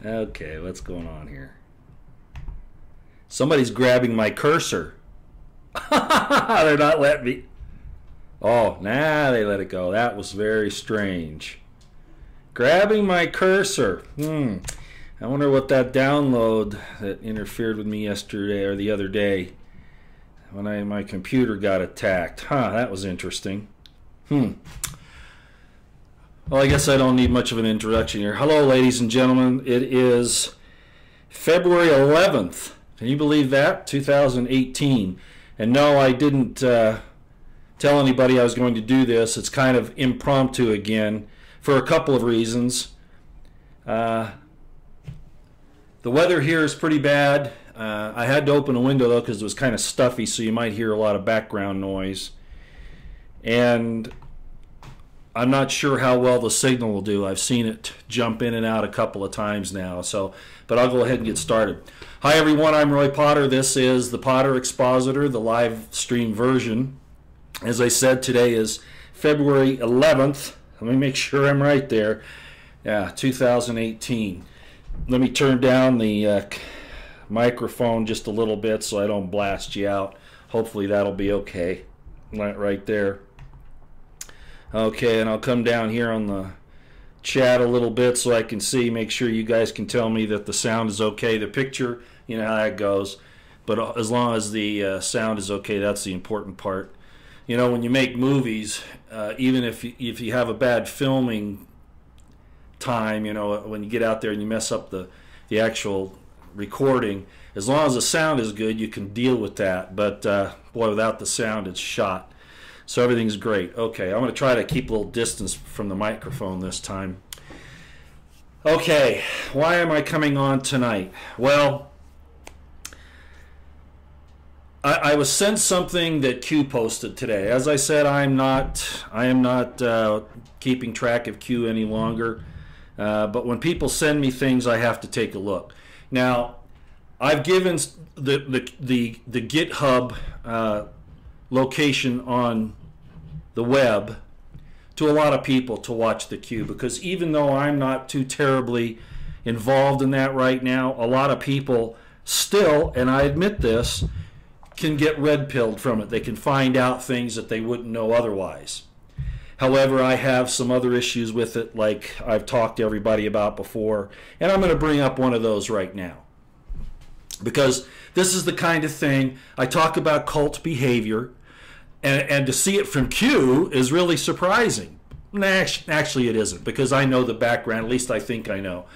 Okay, what's going on here? Somebody's grabbing my cursor. They're not letting me. Oh, nah, they let it go. That was very strange. Grabbing my cursor. I wonder what that download that interfered with me yesterday or the other day when my computer got attacked. That was interesting. Well, I guess I don't need much of an introduction here. Hello, ladies and gentlemen. It is February 11th. Can you believe that? 2018. And no, I didn't tell anybody I was going to do this. It's kind of impromptu again for a couple of reasons. The weather here is pretty bad. I had to open a window, though, because it was kind of stuffy, so you might hear a lot of background noise. And I'm not sure how well the signal will do. I've seen it jump in and out a couple of times now, but I'll go ahead and get started. Hi, everyone. I'm Roy Potter. This is the Potter Expositor, the live stream version. As I said, today is February 11th. Let me make sure I'm right there. Yeah, 2018. Let me turn down the microphone just a little bit so I don't blast you out. Hopefully that'll be okay. Right there. Okay, and I'll come down here on the chat a little bit so I can see, make sure you guys can tell me that the sound is okay. The picture, you know how that goes. But as long as the sound is okay, that's the important part. You know, when you make movies, even if you have a bad filming time, you know, when you get out there and you mess up the actual recording, as long as the sound is good, you can deal with that. But boy, without the sound, it's shot. So everything's great. Okay, I'm going to try to keep a little distance from the microphone this time. Okay, why am I coming on tonight? Well, I was sent something that Q posted today. As I said, I am not keeping track of Q any longer. But when people send me things, I have to take a look. Now, I've given the GitHub location on the web to a lot of people to watch the Q, because even though I'm not too terribly involved in that right now, a lot of people still, and I admit this, can get red-pilled from it. They can find out things that they wouldn't know otherwise. However, I have some other issues with it, like I've talked to everybody about before, and I'm going to bring up one of those right now. Because this is the kind of thing, I talk about cult behavior, and to see it from Q is really surprising. Actually, it isn't, because I know the background, at least I think I know.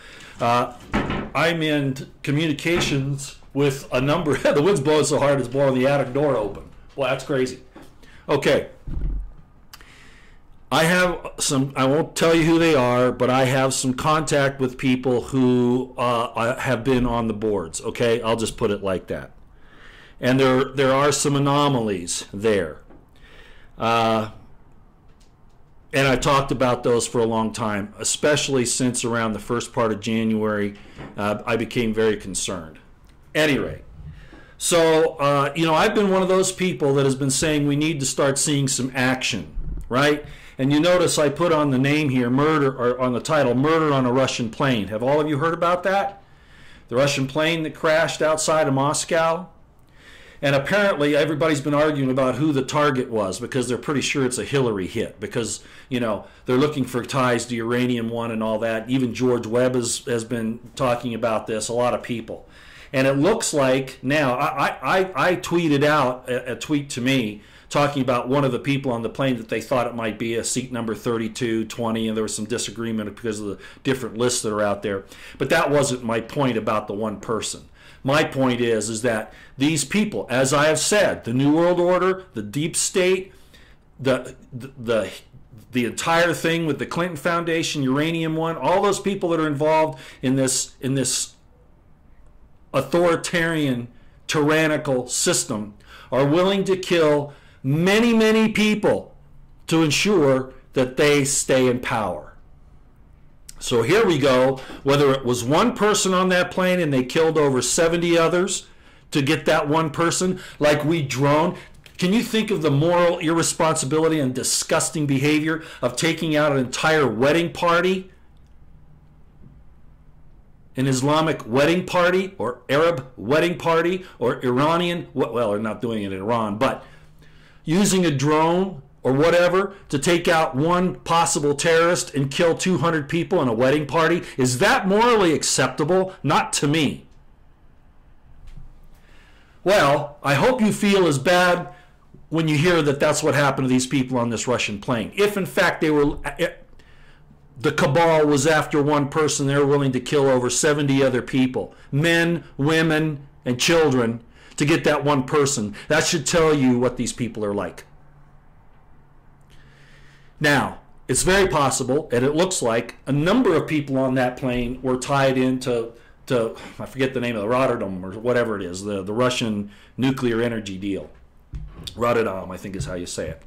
I'm in communications with a number, the wind's blowing so hard it's blowing the attic door open. Well, that's crazy. Okay. I have some, I won't tell you who they are, but I have some contact with people who have been on the boards, okay? I'll just put it like that. And there are some anomalies there. And I talked about those for a long time, especially since around the first part of January, I became very concerned. Any rate, so, you know, I've been one of those people that has been saying we need to start seeing some action, right? And you notice I put on the name here, murder, or on the title, Murder on a Russian Plane. Have all of you heard about that? The Russian plane that crashed outside of Moscow? And apparently everybody's been arguing about who the target was, because they're pretty sure it's a Hillary hit, because, you know, they're looking for ties to Uranium One and all that. Even George Webb has been talking about this, a lot of people. And it looks like now, I tweeted out a tweet to me talking about one of the people on the plane that they thought it might be a seat number 32, 20, and there was some disagreement because of the different lists that are out there. But that wasn't my point about the one person. My point is that these people, as I have said, the New World Order, the deep state, the entire thing with the Clinton Foundation, Uranium One, all those people that are involved in this authoritarian, tyrannical system are willing to kill many, many people to ensure that they stay in power. So here we go, whether it was one person on that plane and they killed over 70 others to get that one person, like we drone. Can you think of the moral irresponsibility and disgusting behavior of taking out an entire wedding party an Islamic wedding party or Arab wedding party or Iranian, well, they're not doing it in Iran, but using a drone or whatever to take out one possible terrorist and kill 200 people in a wedding party, is that morally acceptable? Not to me. Well, I hope you feel as bad when you hear that that's what happened to these people on this Russian plane. If in fact the cabal was after one person, they were willing to kill over 70 other people, men, women, and children, to get that one person. That should tell you what these people are like. Now, it's very possible, and it looks like a number of people on that plane were tied into, I forget the name of the Rotterdam or whatever it is, the Russian nuclear energy deal. Rotterdam, I think is how you say it.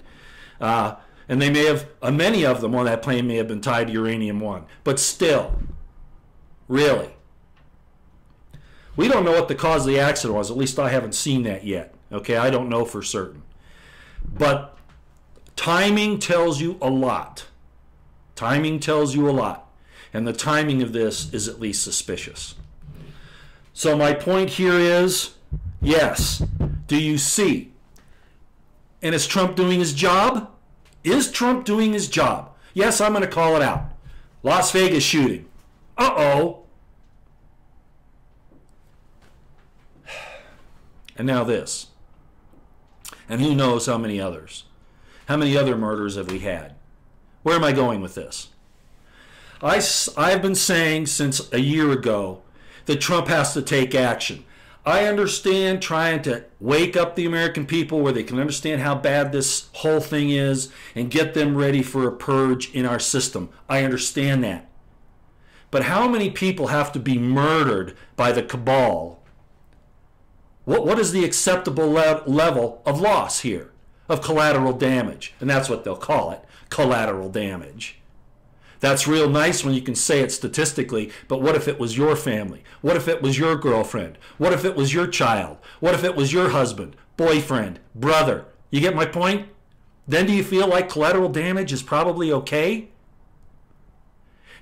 And they may have, many of them on that plane may have been tied to uranium-1. But still, really, we don't know what the cause of the accident was. At least I haven't seen that yet. Okay, I don't know for certain. But timing tells you a lot. Timing tells you a lot. And the timing of this is at least suspicious. So my point here is, yes, do you see? And is Trump doing his job? Is Trump doing his job? Yes, I'm going to call it out. Las Vegas shooting. Uh-oh. And now this. And who knows how many others. How many other murders have we had? Where am I going with this? I've been saying since a year ago that Trump has to take action. I understand trying to wake up the American people where they can understand how bad this whole thing is and get them ready for a purge in our system. I understand that. But how many people have to be murdered by the cabal? What is the acceptable level of loss here, of collateral damage? And that's what they'll call it, collateral damage. That's real nice when you can say it statistically, but what if it was your family? What if it was your girlfriend? What if it was your child? What if it was your husband, boyfriend, brother? You get my point? Then do you feel like collateral damage is probably okay?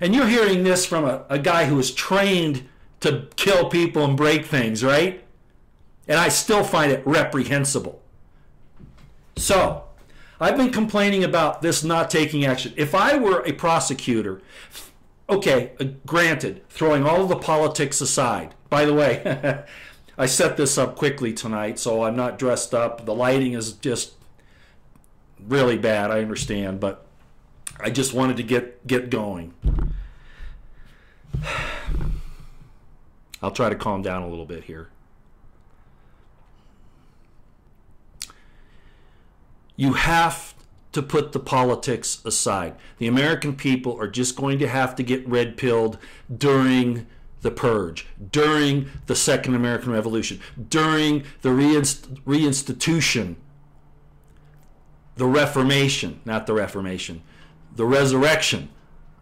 And you're hearing this from a guy who is trained to kill people and break things, right? And I still find it reprehensible. So, I've been complaining about this not taking action. If I were a prosecutor, okay, granted, throwing all of the politics aside. By the way, I set this up quickly tonight, so I'm not dressed up. The lighting is just really bad, I understand, but I just wanted to get going. I'll try to calm down a little bit here. You have to put the politics aside. The American people are just going to have to get red-pilled during the purge, during the Second American Revolution, during the reinstitution, the Reformation, not the Reformation, the resurrection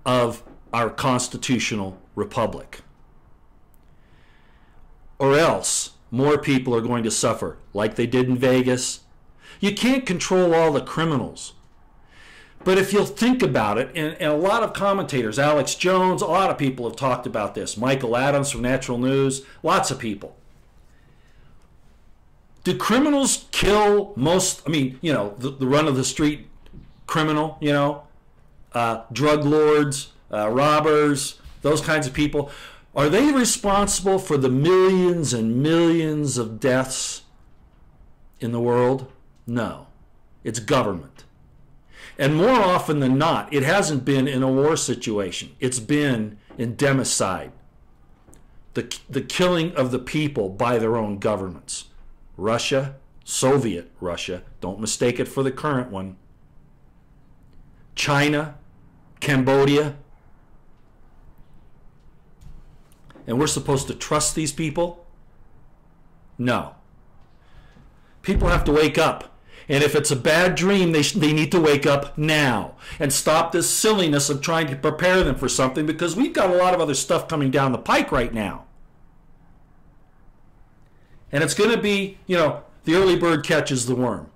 of our constitutional republic. Or else more people are going to suffer, like they did in Vegas. You can't control all the criminals. But if you'll think about it, and a lot of commentators, Alex Jones, a lot of people have talked about this, Michael Adams from Natural News, lots of people. Do criminals kill most, I mean, you know, the run-of-the-street criminal, you know, drug lords, robbers, those kinds of people? Are they responsible for the millions and millions of deaths in the world? No, it's government. And more often than not, it hasn't been in a war situation. It's been in democide, the killing of the people by their own governments. Russia, Soviet Russia, don't mistake it for the current one. China, Cambodia. And we're supposed to trust these people? No. People have to wake up. And if it's a bad dream, they need to wake up now and stop this silliness of trying to prepare them for something, because we've got a lot of other stuff coming down the pike right now. And it's going to be, you know, the early bird catches the worm.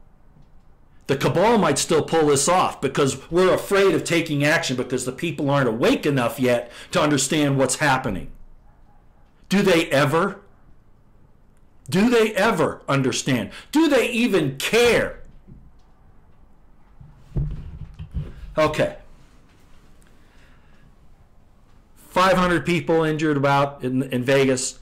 The cabal might still pull this off because we're afraid of taking action because the people aren't awake enough yet to understand what's happening. Do they ever? Do they ever understand? Do they even care? Okay. 500 people injured about in Vegas.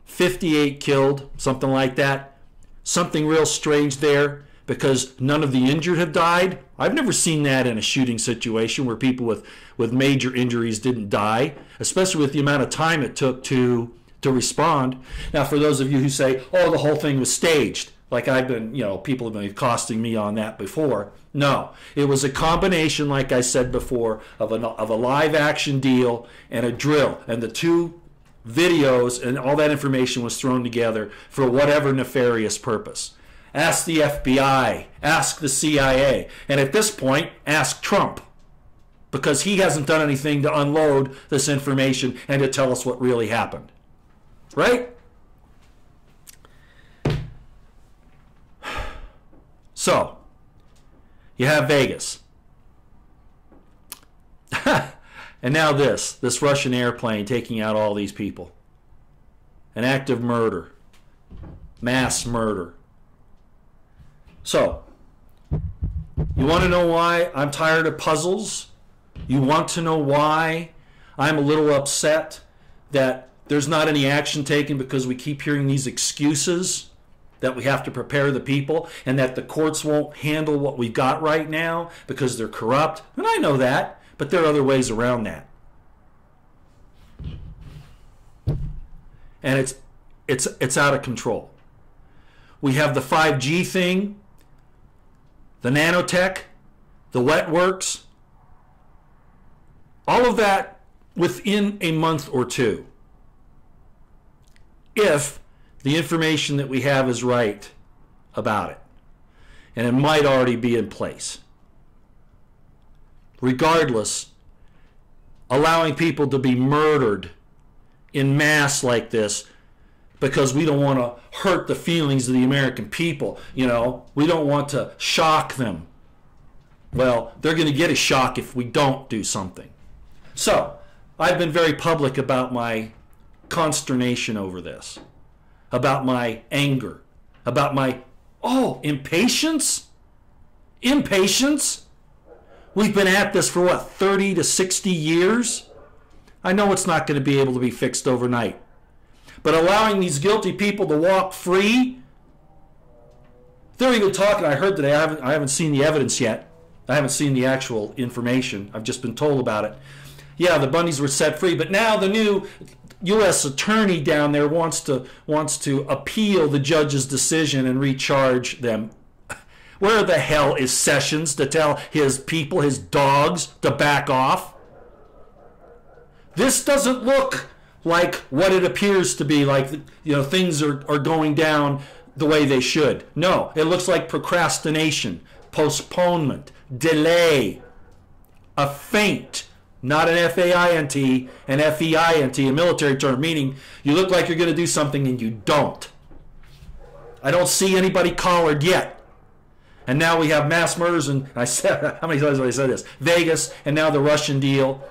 58 killed, something like that. Something real strange there because none of the injured have died. I've never seen that in a shooting situation where people with major injuries didn't die, especially with the amount of time it took to respond. Now, for those of you who say, oh, the whole thing was staged, like I've been, people have been accosting me on that before. No, it was a combination, like I said before, of a live action deal and a drill. And the two videos and all that information was thrown together for whatever nefarious purpose. Ask the FBI, ask the CIA, and at this point, ask Trump, because he hasn't done anything to unload this information and to tell us what really happened. Right? So, you have Vegas. And now this Russian airplane taking out all these people. An act of murder. Mass murder. So, you want to know why I'm tired of puzzles? You want to know why I'm a little upset that there's not any action taken because we keep hearing these excuses that we have to prepare the people and that the courts won't handle what we've got right now because they're corrupt? And I know that, but there are other ways around that. And it's out of control. We have the 5G thing, the nanotech, the wet works, all of that within a month or two. If the information that we have is right about it. And it might already be in place. Regardless, allowing people to be murdered in mass like this because we don't want to hurt the feelings of the American people. We don't want to shock them. Well, they're going to get a shock if we don't do something. So, I've been very public about my consternation over this, about my anger, about my, impatience? Impatience? We've been at this for 30 to 60 years? I know it's not going to be able to be fixed overnight. But allowing these guilty people to walk free, they're even talking, I heard today, I haven't seen the evidence yet. I haven't seen the actual information. I've just been told about it. Yeah, the Bundys were set free, but now the new U.S. attorney down there wants to appeal the judge's decision and recharge them. Where the hell is Sessions to tell his people, his dogs, to back off? This doesn't look like what it appears to be, like things are going down the way they should. No, it looks like procrastination, postponement, delay, a feint. Not an F-A-I-N-T, an F-E-I-N-T, a military term, meaning you look like you're going to do something and you don't. I don't see anybody collared yet. And now we have mass murders, and I said, how many times have I said this? Vegas, and now the Russian deal,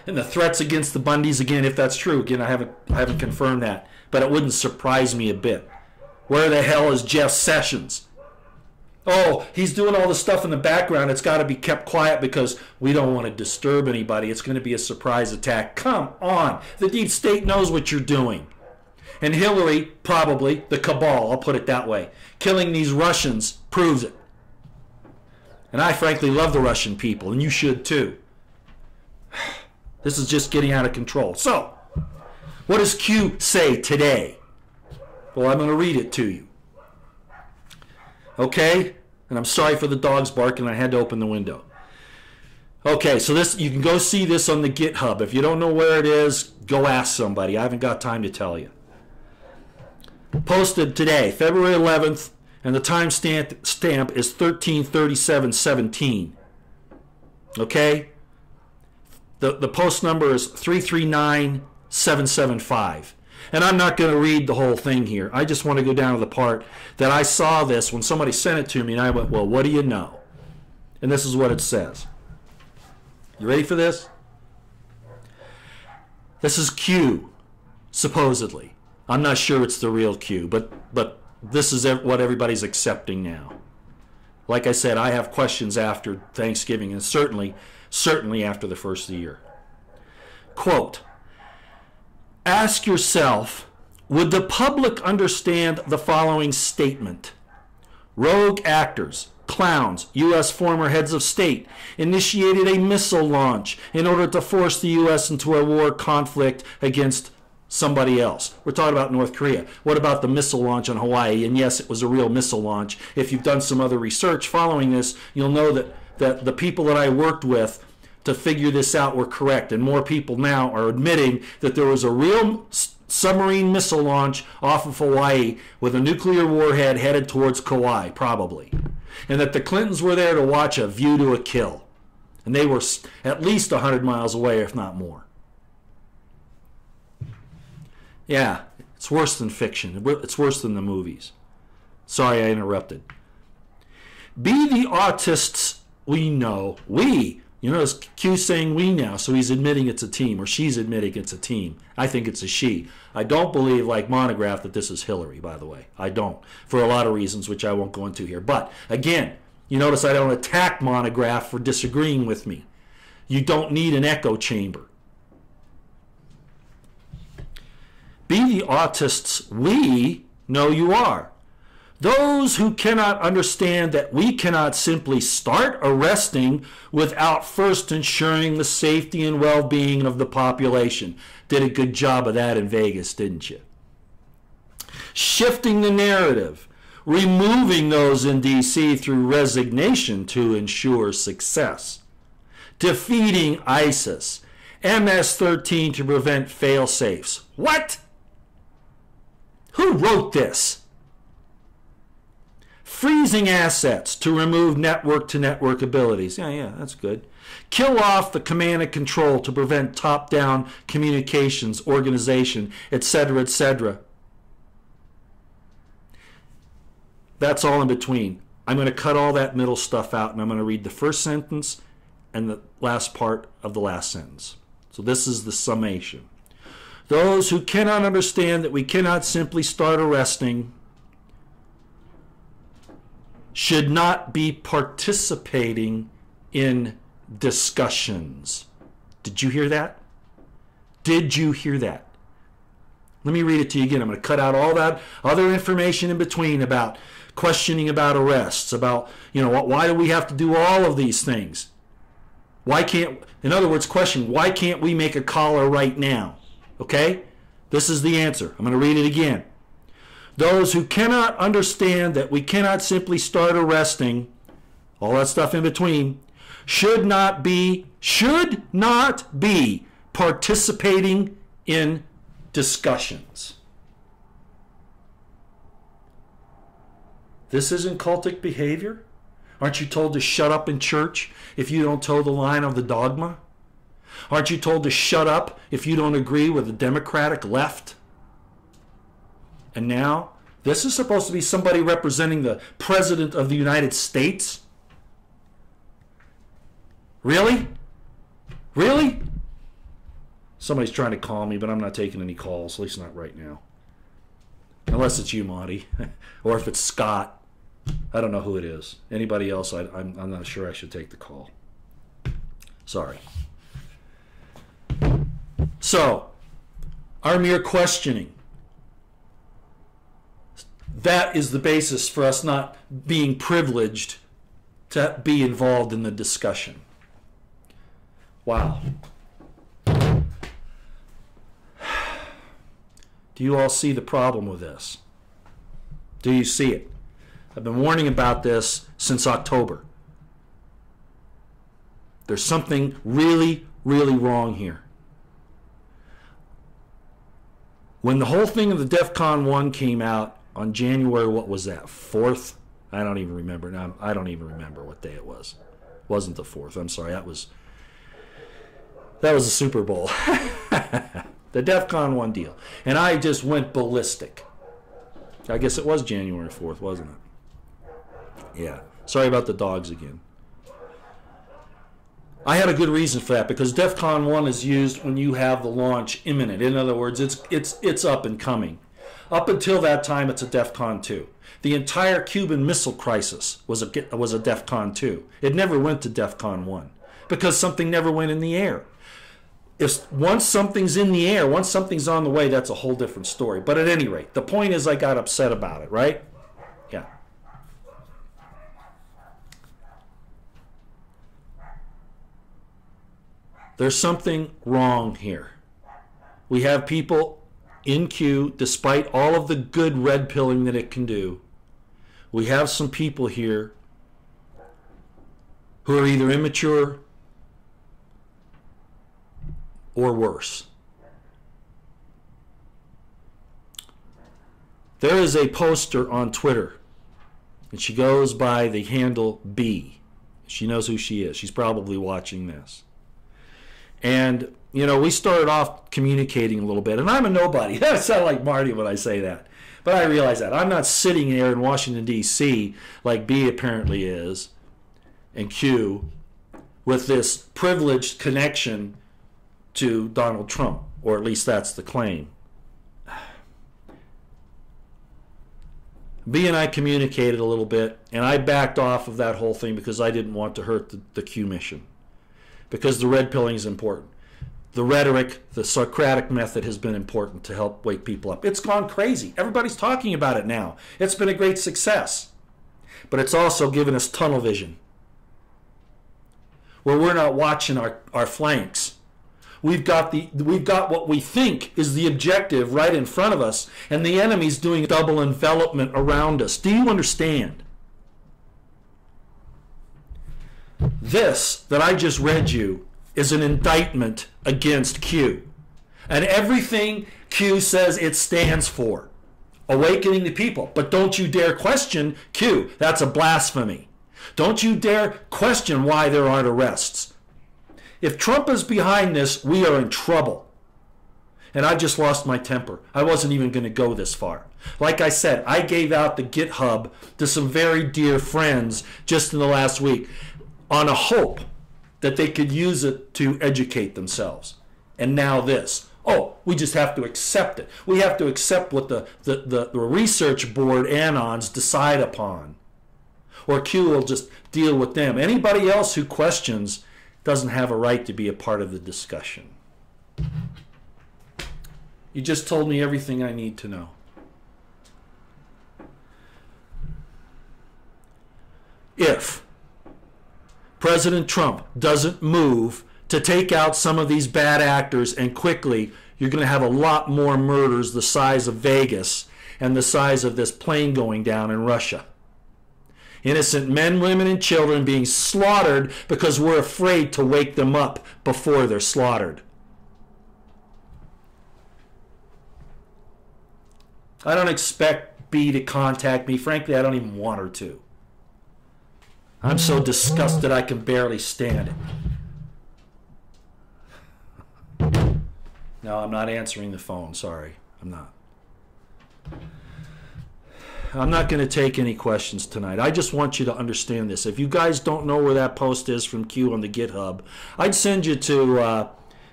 and the threats against the Bundys, again, if that's true. Again, I haven't confirmed that, but it wouldn't surprise me a bit. Where the hell is Jeff Sessions? Oh, he's doing all the stuff in the background. It's got to be kept quiet because we don't want to disturb anybody. It's going to be a surprise attack. Come on. The deep state knows what you're doing. And Hillary, probably, the cabal, I'll put it that way, killing these Russians proves it. And I frankly love the Russian people, and you should too. This is just getting out of control. So, what does Q say today? Well, I'm going to read it to you. Okay? And I'm sorry for the dogs barking. I had to open the window. Okay, so this, you can go see this on the GitHub. If you don't know where it is, go ask somebody. I haven't got time to tell you. Posted today, February 11th, and the time stamp is 13/37/17. Okay? The post number is 339775. And I'm not going to read the whole thing here. I just want to go down to the part that I saw this when somebody sent it to me, and I went, well, what do you know? And this is what it says. You ready for this? This is Q. supposedly. I'm not sure it's the real Q, but this is what everybody's accepting now. Like I said, I have questions after Thanksgiving, and certainly after the first of the year. Quote, ask yourself, would the public understand the following statement? Rogue actors, clowns, U.S. former heads of state initiated a missile launch in order to force the U.S. into a war conflict against somebody else. We're talking about North Korea. What about the missile launch on Hawaii? And yes, it was a real missile launch. If you've done some other research following this, you'll know that the people that I worked with to figure this out were correct. And more people now are admitting that there was a real submarine missile launch off of Hawaii with a nuclear warhead headed towards Kauai, probably. And that the Clintons were there to watch a view to a kill. And they were at least 100 miles away, if not more. Yeah, it's worse than fiction. It's worse than the movies. Sorry I interrupted. Be the autists we know. We. You notice Q saying we now, so he's admitting it's a team, or she's admitting it's a team. I think it's a she. I don't believe, like Monograph, that this is Hillary, by the way. I don't, for a lot of reasons, which I won't go into here. But, again, you notice I don't attack Monograph for disagreeing with me. You don't need an echo chamber. Be the autists we know you are. Those who cannot understand that we cannot simply start arresting without first ensuring the safety and well-being of the population. Did a good job of that in Vegas, didn't you? Shifting the narrative, removing those in D.C. through resignation to ensure success. Defeating ISIS, MS-13 to prevent fail-safes. What? Who wrote this? Freezing assets to remove network-to-network abilities. Yeah, that's good. Kill off the command and control to prevent top-down communications, organization, etc., etc. That's all in between. I'm going to cut all that middle stuff out, and I'm going to read the first sentence and the last part of the last sentence. So this is the summation. Those who cannot understand that we cannot simply start arresting should not be participating in discussions. Did you hear that? Did you hear that? Let me read it to you again. I'm going to cut out all that other information in between about questioning about arrests, about, why do we have to do all of these things? Why can't, in other words, question, why can't we make a caller right now? Okay? This is the answer. I'm going to read it again. Those who cannot understand that we cannot simply start arresting, all that stuff in between, should not be participating in discussions. This isn't cultic behavior? Aren't you told to shut up in church if you don't toe the line of the dogma? Aren't you told to shut up if you don't agree with the Democratic left? And now, this is supposed to be somebody representing the President of the United States? Really? Really? Somebody's trying to call me, but I'm not taking any calls, at least not right now. Unless it's you, Monty. Or if it's Scott. I don't know who it is. Anybody else, I'm not sure I should take the call. Sorry. So, our mere questioning. That is the basis for us not being privileged to be involved in the discussion. Wow. Do you all see the problem with this? Do you see it? I've been warning about this since October. There's something really, really wrong here. When the whole thing of the DEF CON 1 came out on January, what was that, 4th? I don't even remember now. I don't even remember what day it was. It wasn't the 4th. I'm sorry. That was the Super Bowl. The DEF CON 1 deal. And I just went ballistic. I guess it was January 4th, wasn't it? Yeah. Sorry about the dogs again. I had a good reason for that, because DEFCON 1 is used when you have the launch imminent. In other words, it's up and coming. Up until that time, it's a DEFCON 2. The entire Cuban Missile Crisis was a DEFCON 2. It never went to DEFCON 1 because something never went in the air. Once something's in the air, once something's on the way, that's a whole different story. But at any rate, the point is I got upset about it, right? Yeah. There's something wrong here. We have people in Q, despite all of the good red pilling that it can do, we have some people here who are either immature or worse. There is a poster on Twitter, and she goes by the handle B. She knows who she is. She's probably watching this. And, you know, we started off communicating a little bit, and I'm a nobody. I sound like Marty when I say that. But I realize that. I'm not sitting there in Washington, D.C. like B apparently is, and Q, with this privileged connection to Donald Trump, or at least that's the claim. B and I communicated a little bit, and I backed off of that whole thing because I didn't want to hurt the Q mission. Because the red pilling is important. The rhetoric, the Socratic method has been important to help wake people up. It's gone crazy. Everybody's talking about it now. It's been a great success. But it's also given us tunnel vision, where we're not watching our flanks. We've got what we think is the objective right in front of us, and the enemy's doing double envelopment around us. Do you understand? This that I just read you is an indictment against Q. And everything Q says it stands for. Awakening the people. But don't you dare question Q. That's a blasphemy. Don't you dare question why there aren't arrests. If Trump is behind this, we are in trouble. And I just lost my temper. I wasn't even going to go this far. Like I said, I gave out the GitHub to some very dear friends just in the last week on a hope that they could use it to educate themselves. And now this. Oh, we just have to accept it. We have to accept what the research board anons decide upon. Or Q will just deal with them. Anybody else who questions doesn't have a right to be a part of the discussion. You just told me everything I need to know. If President Trump doesn't move to take out some of these bad actors, and quickly, you're going to have a lot more murders the size of Vegas and the size of this plane going down in Russia. Innocent men, women, and children being slaughtered because we're afraid to wake them up before they're slaughtered. I don't expect B to contact me. Frankly, I don't even want her to. I'm so disgusted I can barely stand it. No, I'm not answering the phone. Sorry, I'm not. I'm not going to take any questions tonight. I just want you to understand this. If you guys don't know where that post is from Q on the GitHub, I'd send you to,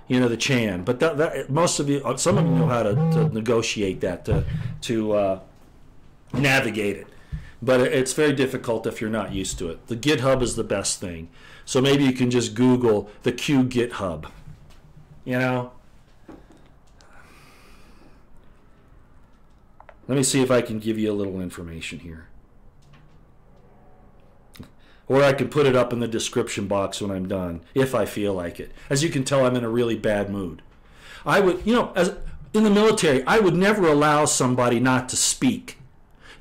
the Chan. But most of you, some of you know how to negotiate that, to navigate it. But it's very difficult if you're not used to it. The GitHub is the best thing. So maybe you can just Google the Q GitHub. You know? Let me see if I can give you a little information here. Or I can put it up in the description box when I'm done, if I feel like it. As you can tell, I'm in a really bad mood. I would, as in the military, I would never allow somebody not to speak,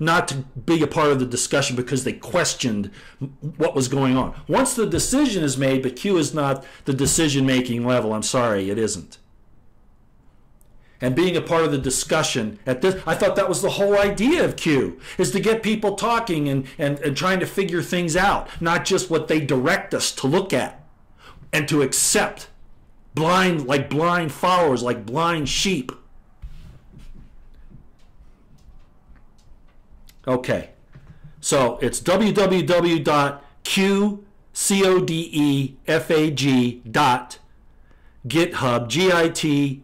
not to be a part of the discussion because they questioned what was going on. Once the decision is made, but Q is not the decision-making level, I'm sorry, it isn't. And being a part of the discussion at this, I thought that was the whole idea of Q, is to get people talking and trying to figure things out, not just what they direct us to look at and to accept, like blind followers, like blind sheep. Okay, so it's www.qcc Codefag dot GitHub,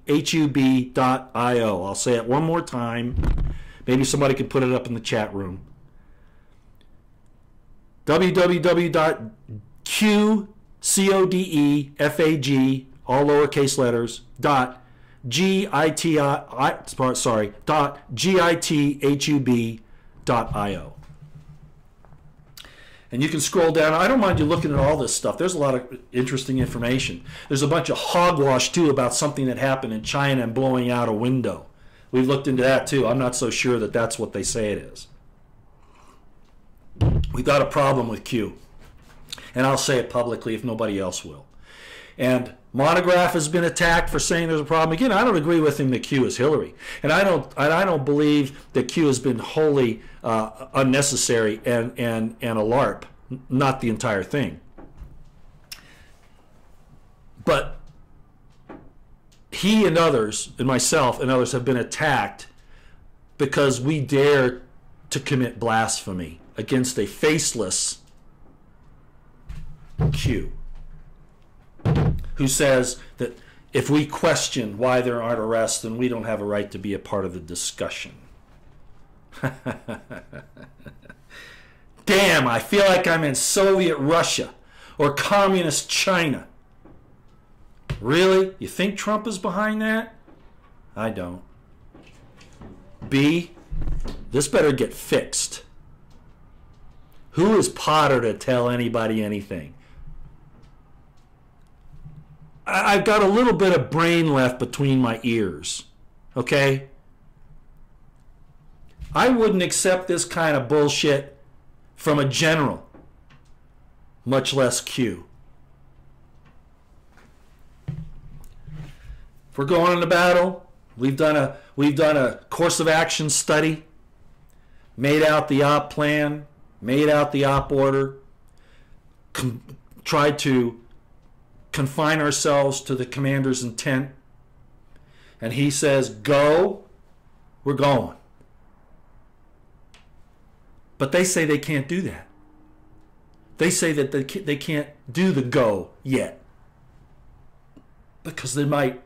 GITHUB.io. I'll say it one more time. Maybe somebody could put it up in the chat room. www.codefag, all lowercase letters, dot GITHUB.io. And you can scroll down. I don't mind you looking at all this stuff. There's a lot of interesting information. There's a bunch of hogwash, too, about something that happened in China and blowing out a window. We've looked into that, too. I'm not so sure that that's what they say it is. We've got a problem with Q. And I'll say it publicly if nobody else will. And Monograph has been attacked for saying there's a problem. Again, I don't agree with him that Q is Hillary. And I don't believe that Q has been wholly unnecessary and a LARP. Not the entire thing. But he and others, and myself and others, have been attacked because we dare to commit blasphemy against a faceless Q, who says that if we question why there aren't arrests, then we don't have a right to be a part of the discussion. Damn, I feel like I'm in Soviet Russia or communist China. Really? You think Trump is behind that? I don't. B, this better get fixed. Who is Potter to tell anybody anything? I've got a little bit of brain left between my ears, okay? I wouldn't accept this kind of bullshit from a general, much less Q. If we're going into battle, we've done a course of action study, made out the op plan, made out the op order, tried to confine ourselves to the commander's intent, and he says go, we're going. But they say they can't do that. They say that they can't do the go yet because they might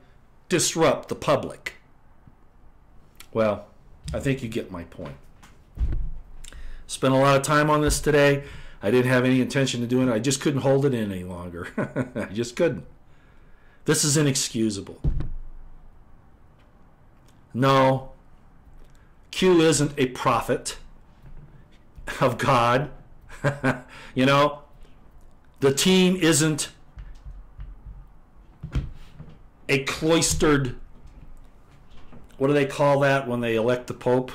disrupt the public. Well, I think you get my point. Spent a lot of time on this today. I didn't have any intention of doing it. I just couldn't hold it in any longer. I just couldn't. This is inexcusable. No, Q isn't a prophet of God. You know, the team isn't a cloistered, what do they call that when they elect the Pope?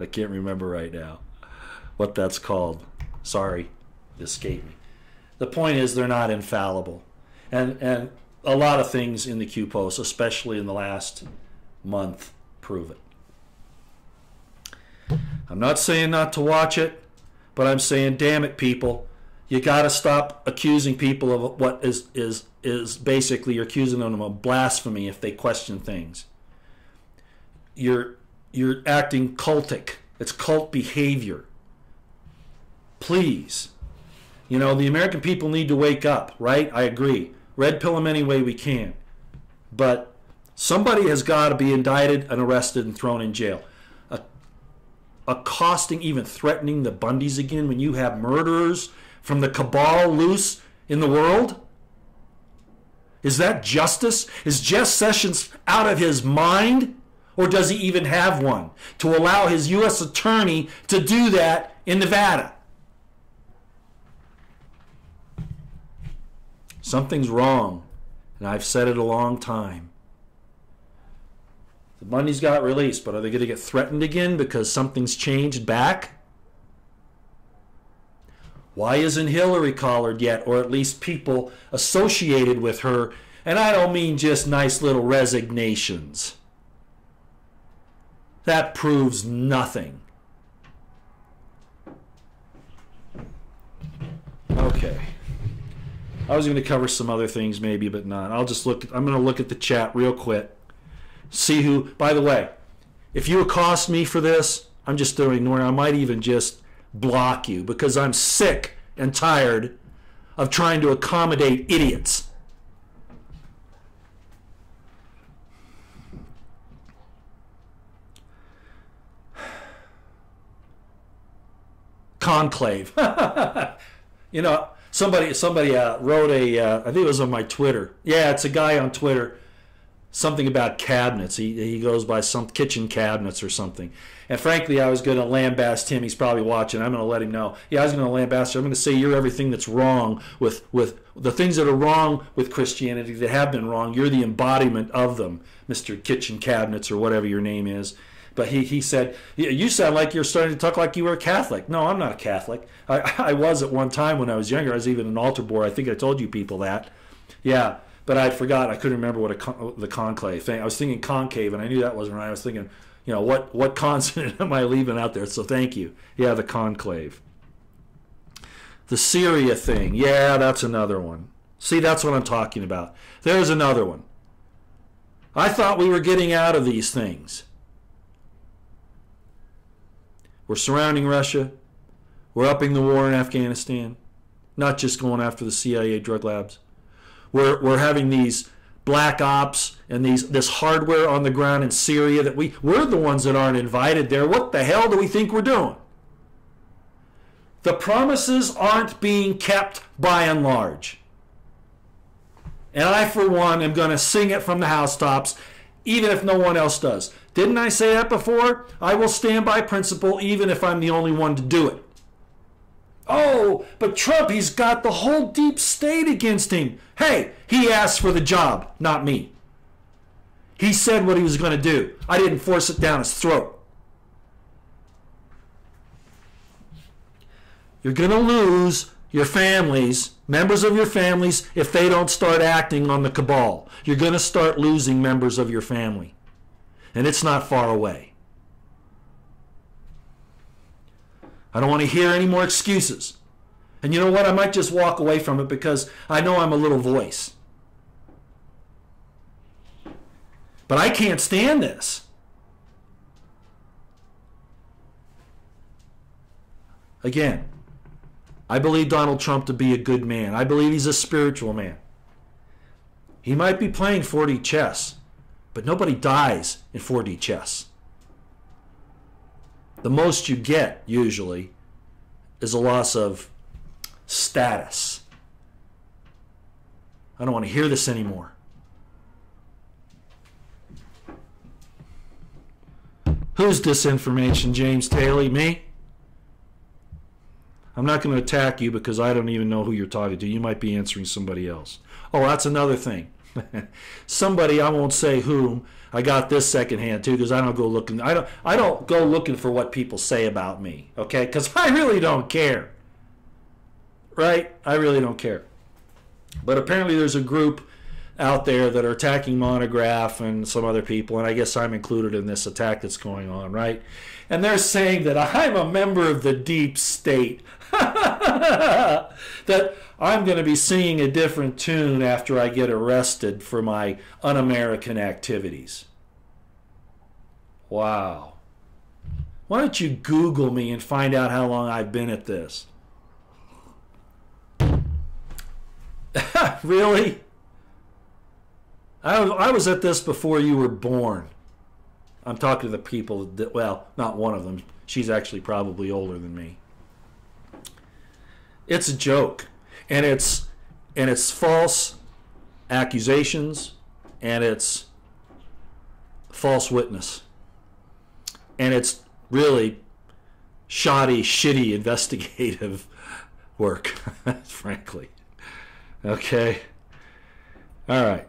I can't remember right now what that's called. Sorry, it escaped me. The point is they're not infallible. And a lot of things in the Q post, especially in the last month, prove it. I'm not saying not to watch it, but I'm saying, damn it, people. You got to stop accusing people of what is basically, you're accusing them of blasphemy if they question things. You're acting cultic. It's cult behavior. Please. You know, the American people need to wake up, right? I agree. Red pill them any way we can. But somebody has got to be indicted and arrested and thrown in jail. Accosting, even threatening the Bundys again when you have murderers from the cabal loose in the world? Is that justice? Is Jeff Sessions out of his mind? Or does he even have one to allow his U.S. attorney to do that in Nevada? Something's wrong, and I've said it a long time. The Bundys got released, but are they going to get threatened again because something's changed back? Why isn't Hillary collared yet, or at least people associated with her? And I don't mean just nice little resignations. That proves nothing. Okay. I was going to cover some other things maybe, but not. I'm going to look at the chat real quick. See who, by the way, if you accost me for this, I'm just going to ignore it. I might even just block you because I'm sick and tired of trying to accommodate idiots. Conclave. You know, somebody wrote I think it was on my Twitter. Yeah, it's a guy on Twitter. Something about cabinets. He goes by some kitchen cabinets or something. And frankly, I was going to lambast him. He's probably watching. I'm going to let him know. Yeah, I was going to lambast him. I'm going to say you're everything that's wrong with the things that are wrong with Christianity that have been wrong. You're the embodiment of them, Mr. Kitchen Cabinets or whatever your name is. But he said, you sound like you're starting to talk like you were a Catholic. No, I'm not a Catholic. I was at one time when I was younger. I was even an altar boy. I think I told you people that. Yeah, but I forgot. I couldn't remember what the conclave thing. I was thinking concave, and I knew that wasn't right. I was thinking, you know, what consonant am I leaving out there? So thank you. Yeah, the conclave. The Syria thing. Yeah, that's another one. See, that's what I'm talking about. There's another one. I thought we were getting out of these things. We're surrounding Russia. We're upping the war in Afghanistan. Not just going after the CIA drug labs. We're having these black ops and this hardware on the ground in Syria that we're the ones that aren't invited there. What the hell do we think we're doing? The promises aren't being kept by and large. And I, for one, am going to sing it from the housetops, even if no one else does. Didn't I say that before? I will stand by principle even if I'm the only one to do it. Oh, but Trump, he's got the whole deep state against him. Hey, he asked for the job, not me. He said what he was going to do. I didn't force it down his throat. You're going to lose your families, members of your families, if they don't start acting on the cabal. You're going to start losing members of your family. And it's not far away. I don't want to hear any more excuses. And you know what? I might just walk away from it because I know I'm a little voice. But I can't stand this. Again, I believe Donald Trump to be a good man. I believe he's a spiritual man. He might be playing 4D chess, but nobody dies in 4D chess. The most you get, usually, is a loss of status. I don't want to hear this anymore. Who's disinformation, James Taylor? Me? I'm not going to attack you because I don't even know who you're talking to. You might be answering somebody else. Oh, that's another thing. Somebody, I won't say whom, I got this secondhand too because I don't go looking. I don't go looking for what people say about me, okay? Because I really don't care, right? I really don't care. But apparently there's a group out there that are attacking Monograph and some other people, and I guess I'm included in this attack that's going on, right? And they're saying that I'm a member of the deep state. That I'm going to be singing a different tune after I get arrested for my un-American activities. Wow. Why don't you Google me and find out how long I've been at this? Really? I was at this before you were born. I'm talking to the people that, well, not one of them. She's actually probably older than me. It's a joke, and it's false accusations, and it's false witness, and it's really shoddy, shitty investigative work, frankly. Okay. All right.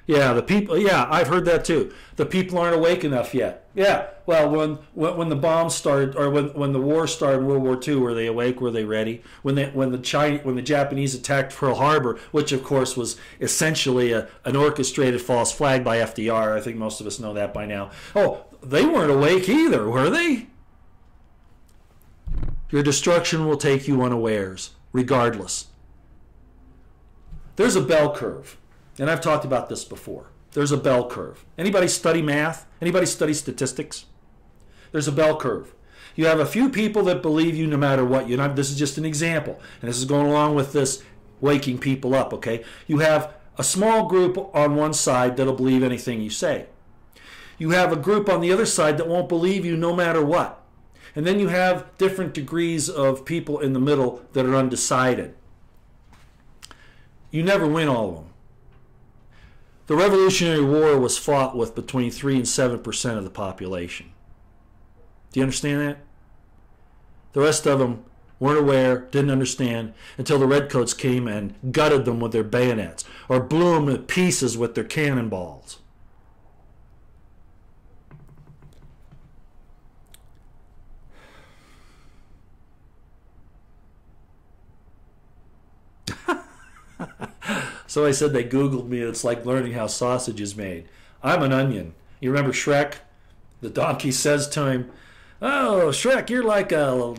Yeah, the people. Yeah, I've heard that too. The people aren't awake enough yet. Yeah. Well, when the bombs started, or when the war started, in World War II, were they awake? Were they ready? When the Japanese attacked Pearl Harbor, which of course was essentially an orchestrated false flag by FDR. I think most of us know that by now. Oh, they weren't awake either, were they? Your destruction will take you unawares, regardless. There's a bell curve. And I've talked about this before. There's a bell curve. Anybody study math? Anybody study statistics? There's a bell curve. You have a few people that believe you no matter what. This is just an example, and this is going along with this waking people up, okay? You have a small group on one side that'll believe anything you say. You have a group on the other side that won't believe you no matter what. And then you have different degrees of people in the middle that are undecided. You never win all of them. The Revolutionary War was fought with between 3 and 7% of the population. Do you understand that? The rest of them weren't aware, didn't understand, until the Redcoats came and gutted them with their bayonets or blew them to pieces with their cannonballs. So I said they Googled me, and it's like learning how sausage is made. I'm an onion. You remember Shrek? The donkey says to him, "Oh, Shrek, you're like a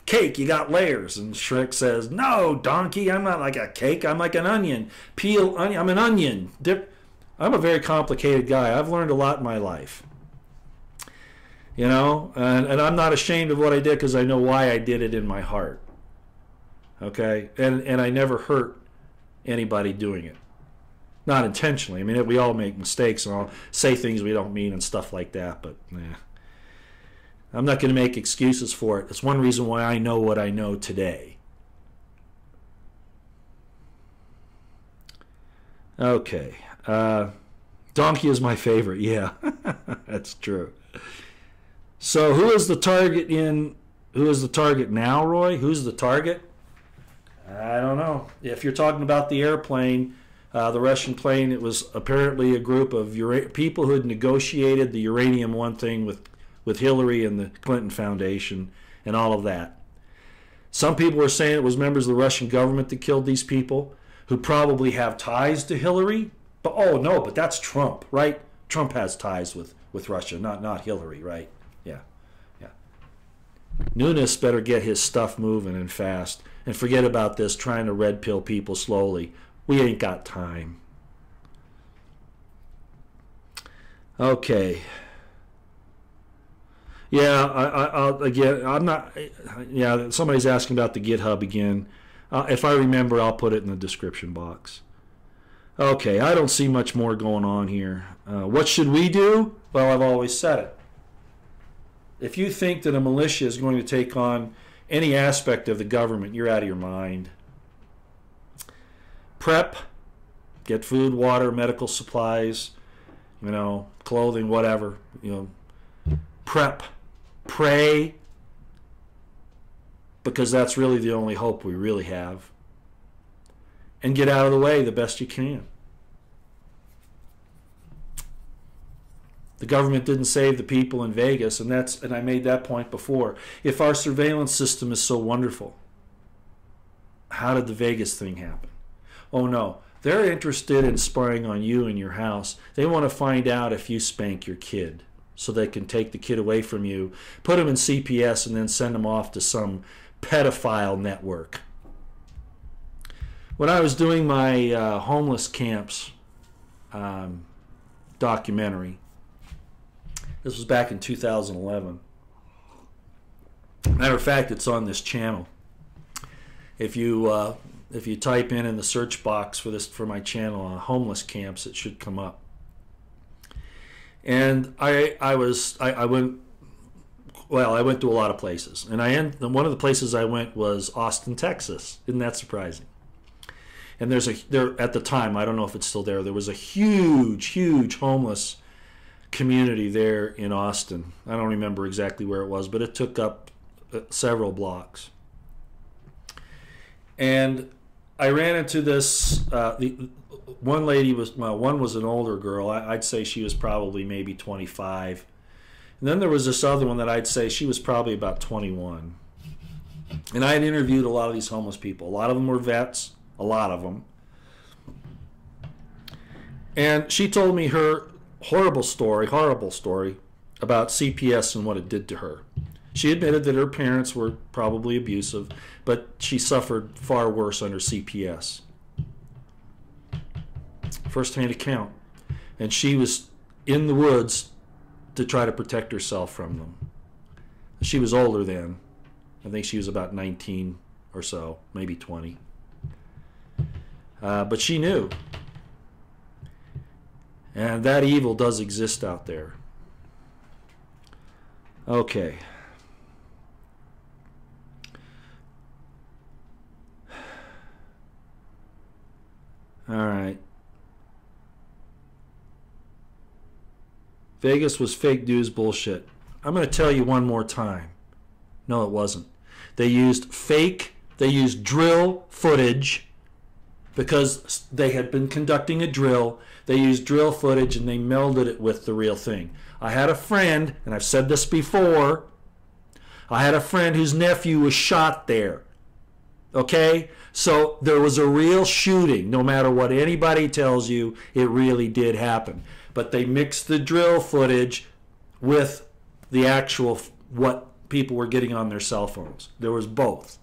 cake. You got layers." And Shrek says, "No, donkey, I'm not like a cake. I'm like an onion. Peel onion. I'm an onion. I'm a very complicated guy. I've learned a lot in my life. You know, and I'm not ashamed of what I did because I know why I did it in my heart. Okay? And I never hurt anybody doing it. Not intentionally. I mean, we all make mistakes and I'll say things we don't mean and stuff like that, but I'm not going to make excuses for it. It's one reason why I know what I know today. Okay. Donkey is my favorite. Yeah, that's true. So who is the target now, Roy? Who's the target? I don't know. If you're talking about the airplane, the Russian plane, it was apparently a group of people who had negotiated the uranium-1 thing with Hillary and the Clinton Foundation and all of that. Some people were saying it was members of the Russian government that killed these people who probably have ties to Hillary. But oh no, but that's Trump, right? Trump has ties with Russia, not Hillary, right? Yeah. Nunes better get his stuff moving and fast and forget about this trying to red pill people slowly. We ain't got time. Okay. Yeah, again, I'm not. Yeah, somebody's asking about the GitHub again. If I remember, I'll put it in the description box. Okay, I don't see much more going on here. What should we do? Well, I've always said it. If you think that a militia is going to take on any aspect of the government, you're out of your mind. Prep, get food, water, medical supplies, clothing, whatever. Prep, pray, because that's really the only hope we really have. And get out of the way the best you can. The government didn't save the people in Vegas, and I made that point before. If our surveillance system is so wonderful, how did the Vegas thing happen? Oh no, they're interested in spying on you and your house. They want to find out if you spank your kid so they can take the kid away from you, put him in CPS, and then send him off to some pedophile network. When I was doing my homeless camps documentary, this was back in 2011. Matter of fact, it's on this channel. If you type in the search box for my channel homeless camps, it should come up. And I went to a lot of places, and one of the places I went was Austin, Texas. Isn't that surprising? And there at the time, I don't know if it's still there. There was a huge homeless community there in Austin. I don't remember exactly where it was, but it took up several blocks. And I ran into this. One lady one was an older girl. I'd say she was probably maybe 25. And then there was this other one that I'd say she was probably about 21. And I had interviewed a lot of these homeless people. A lot of them were vets. A lot of them. And she told me her horrible story about CPS and what it did to her. She admitted that her parents were probably abusive, but she suffered far worse under CPS. First-hand account. And she was in the woods to try to protect herself from them. She was older then. I think she was about 19 or so, maybe 20. But she knew. And that evil does exist out there. Okay. All right. Vegas was fake news bullshit. I'm going to tell you one more time. No, it wasn't. They used drill footage because they had been conducting a drill. They used drill footage and they melded it with the real thing. I had a friend, and I've said this before, I had a friend whose nephew was shot there. Okay? So there was a real shooting. No matter what anybody tells you, it really did happen. But they mixed the drill footage with the actual what people were getting on their cell phones. There was both.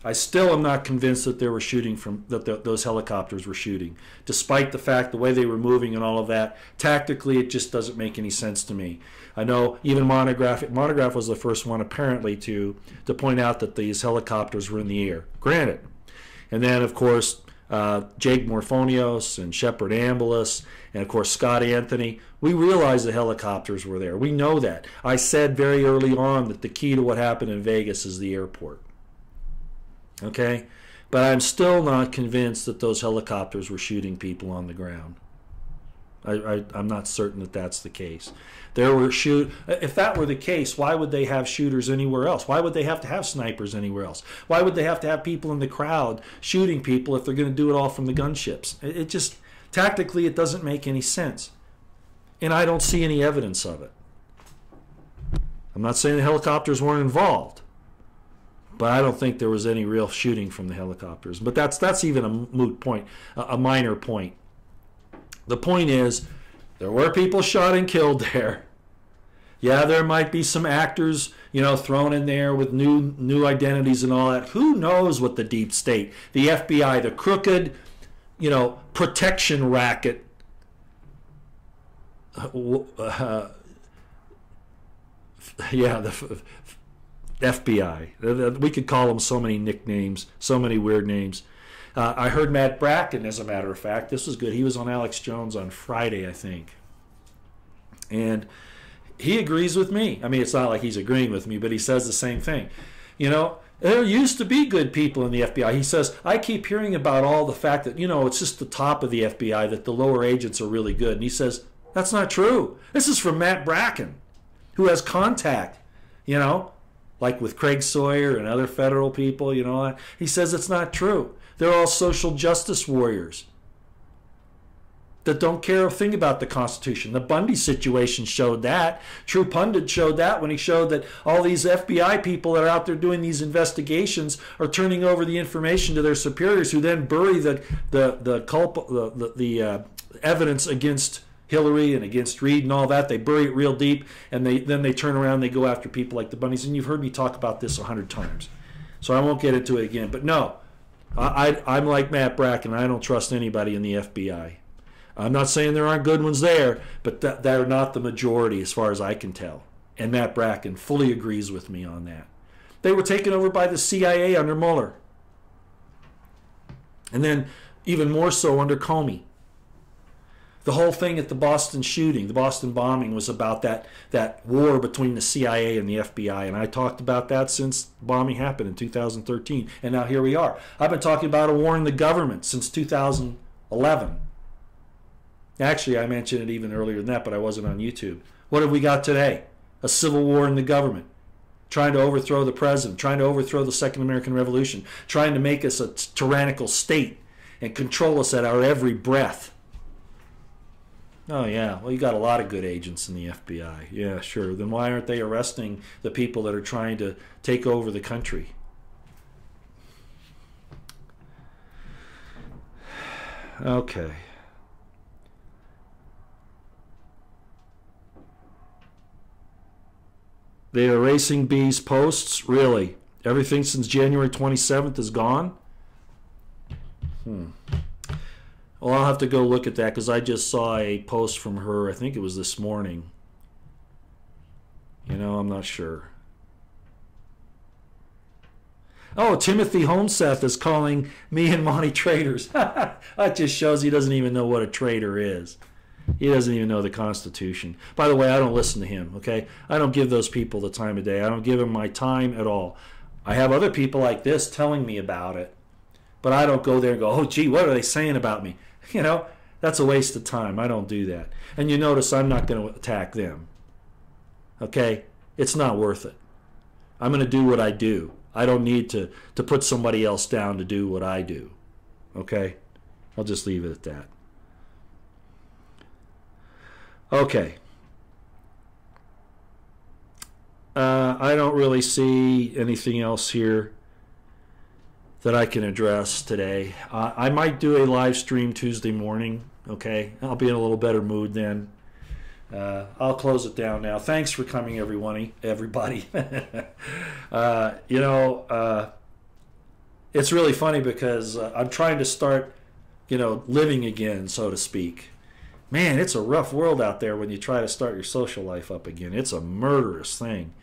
I still am not convinced that they were shooting from those helicopters were shooting, despite the fact the way they were moving and all of that. Tactically, it just doesn't make any sense to me. I know even Monograph was the first one apparently to point out that these helicopters were in the air. Granted, and then of course Jake Morphonios and Shepard Ambulis and of course Scott Anthony. We realized the helicopters were there. We know that. I said very early on that the key to what happened in Vegas is the airport. Okay? But I'm still not convinced that those helicopters were shooting people on the ground. I'm not certain that that's the case. If that were the case, why would they have shooters anywhere else? Why would they have to have snipers anywhere else? Why would they have to have people in the crowd shooting people if they're going to do it all from the gunships? It just, tactically, it doesn't make any sense. And I don't see any evidence of it. I'm not saying the helicopters weren't involved, but I don't think there was any real shooting from the helicopters. But that's even a moot point, a minor point. The point is, there were people shot and killed there. Yeah, there might be some actors, thrown in there with new identities and all that. Who knows what the deep state, the FBI, the crooked, protection racket, the FBI. We could call them so many nicknames, so many weird names. I heard Matt Bracken, as a matter of fact. This was good. He was on Alex Jones on Friday, I think. And he agrees with me. I mean, it's not like he's agreeing with me, but he says the same thing. There used to be good people in the FBI. He says, I keep hearing about all the fact that, it's just the top of the FBI, that the lower agents are really good. And he says, that's not true. This is from Matt Bracken, who has contact, like with Craig Sawyer and other federal people, He says it's not true. They're all social justice warriors that don't care a thing about the Constitution. The Bundy situation showed that. True Pundit showed that when he showed that all these FBI people that are out there doing these investigations are turning over the information to their superiors, who then bury the evidence against Hillary and against Reid and all that. They bury it real deep, and then they turn around and they go after people like the Bundys. And you've heard me talk about this 100 times, so I won't get into it again. But no, I'm like Matt Bracken. I don't trust anybody in the FBI. I'm not saying there aren't good ones there, but they're not the majority as far as I can tell. And Matt Bracken fully agrees with me on that. They were taken over by the CIA under Mueller. And then even more so under Comey. The whole thing at the Boston shooting, the Boston bombing, was about that war between the CIA and the FBI. And I talked about that since the bombing happened in 2013. And now here we are. I've been talking about a war in the government since 2011. Actually, I mentioned it even earlier than that, but I wasn't on YouTube. What have we got today? A civil war in the government. Trying to overthrow the president. Trying to overthrow the Second American Revolution. Trying to make us a tyrannical state and control us at our every breath. Oh, yeah. Well, you got a lot of good agents in the FBI. Yeah, sure. Then why aren't they arresting the people that are trying to take over the country? Okay. They are erasing B's posts? Really? Everything since January 27th is gone? Well, I'll have to go look at that because I just saw a post from her, I think it was this morning. You know, I'm not sure. Oh, Timothy Homeseth is calling me and Monty traitors. That just shows he doesn't even know what a traitor is. He doesn't even know the Constitution. By the way, I don't listen to him, okay? I don't give those people the time of day. I don't give them my time at all. I have other people like this telling me about it, but I don't go there and go, oh, gee, what are they saying about me? You know, that's a waste of time. I don't do that. And you notice I'm not going to attack them, okay? It's not worth it. I'm going to do what I do. I don't need to put somebody else down to do what I do, okay? I'll just leave it at that. Okay. I don't really see anything else here that I can address today. I might do a live stream Tuesday morning, okay? I'll be in a little better mood then. I'll close it down now. Thanks for coming, everybody. It's really funny because I'm trying to start, living again, so to speak. Man, it's a rough world out there when you try to start your social life up again. It's a murderous thing.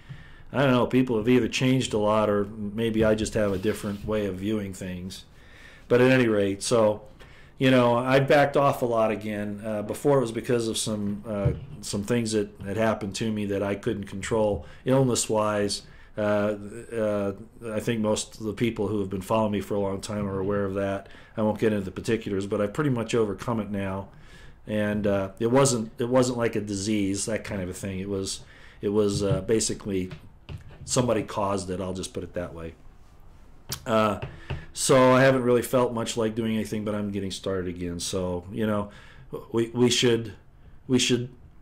I don't know, people have either changed a lot or maybe I just have a different way of viewing things. But at any rate, so, I backed off a lot again. Before it was because of some things that had happened to me that I couldn't control illness-wise. I think most of the people who have been following me for a long time are aware of that. I won't get into the particulars, but I've pretty much overcome it now. And it wasn't like a disease, that kind of a thing. It was basically somebody caused it. I'll just put it that way. So I haven't really felt much like doing anything, but I'm getting started again. So we should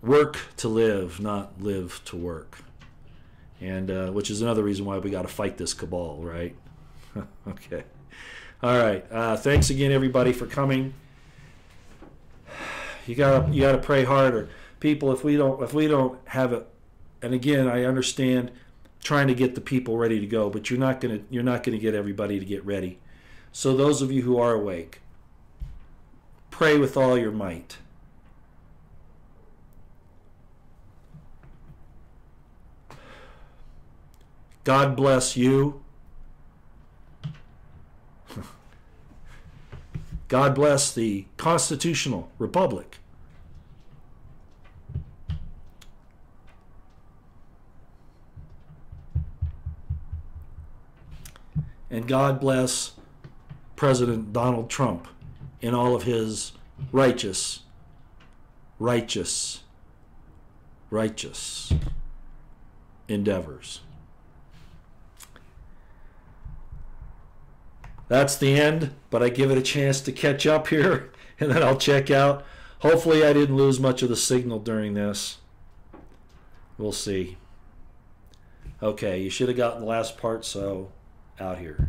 work to live, not live to work, and which is another reason why we got to fight this cabal, right? Okay. All right. Thanks again, everybody, for coming. You gotta pray harder, people. If we don't have it, and again, I understand trying to get the people ready to go, but you're not gonna get everybody to get ready. So those of you who are awake, pray with all your might. God bless you. God bless the constitutional republic. And God bless President Donald Trump in all of his righteous endeavors. That's the end, but I give it a chance to catch up here, and then I'll check out. Hopefully I didn't lose much of the signal during this. We'll see. Okay, you should have gotten the last part, so out here.